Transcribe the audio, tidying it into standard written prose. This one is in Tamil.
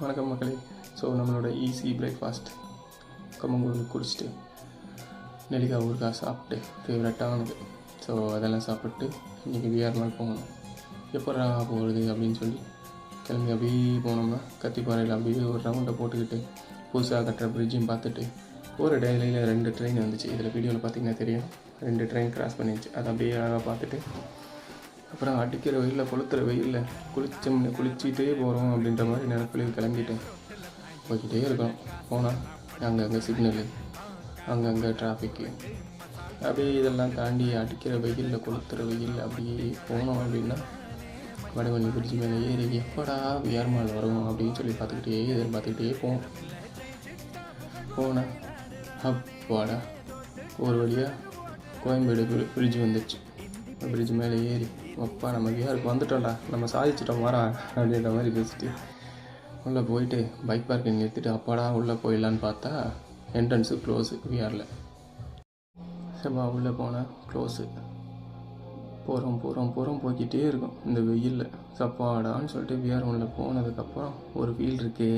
வணக்கம் மக்களே. ஸோ நம்மளோட ஈஸி பிரேக்ஃபாஸ்ட் கம்மங்கூழ் குடிச்சிட்டு நெல்லிக்காய் ஊறுகாய் சாப்பிட்டு ஃபேவரட்டானது. ஸோ அதெல்லாம் சாப்பிட்டு இன்றைக்கி விஆர் மால் போகணும். எப்படா போகிறது அப்படின்னு சொல்லி கிளம்பி அப்படியே போனோம்னா கத்திப்பாறையில் அப்படியே ஒரு ரவுண்டை போட்டுக்கிட்டு புதுசாக கட்டுற பிரிட்ஜையும் பார்த்துட்டு ஒரு டெய்லியில் 2 ட்ரெயின் வந்துச்சு. இதில் வீடியோவில் பார்த்திங்கன்னா தெரியும், 2 ட்ரெயின் கிராஸ் பண்ணிடுச்சு. அதை அப்படியே அழகாக பார்த்துட்டு அப்புறம் அடிக்கிற வெயிலில் கொளுத்துற வெயிலில் குளிச்சுட்டே போகிறோம் அப்படின்ற மாதிரி நினைப்பில் கிளம்பிட்டு போய்கிட்டே இருக்கோம். போனால் அங்கங்கே சிக்னலு, அங்கங்கே டிராஃபிக்கு, அப்படியே இதெல்லாம் தாண்டி அடிக்கிற வெயிலில் கொளுத்துற வெயில் அப்படியே போனோம் அப்படின்னா வடவள்ளி பிரிட்ஜ் மேலே ஏறி எப்படா விஆர் மால் வரும் அப்படின்னு சொல்லி எதிர்பார்த்துக்கிட்டே போனேன். அப்பாடா ஒரு வழியாக கோயம்பேடு பிரிட்ஜ் வந்துடுச்சு. பிரிட்ஜ் மேலே ஏறி அப்பா நம்ம விஆருக்கு வந்துட்டோம்டா, நம்ம சாதிச்சிட்டோம் வரா அப்படின்ற மாதிரி பேசிட்டு உள்ளே போயிட்டு பைக் பார்க்கிங் நிறுத்திட்டு அப்பாடா உள்ளே போயிடலான்னு பார்த்தா என்ட்ரன்ஸு க்ளோஸு விஆரில். சரிப்பா உள்ளே போனால் க்ளோஸு. போகிறோம் போய்கிட்டே இருக்கும் இந்த வெயிலில். சப்பாடான்னு சொல்லிட்டு விஆர் உள்ளே போனதுக்கப்புறம் ஒரு ஃபீல் இருக்கே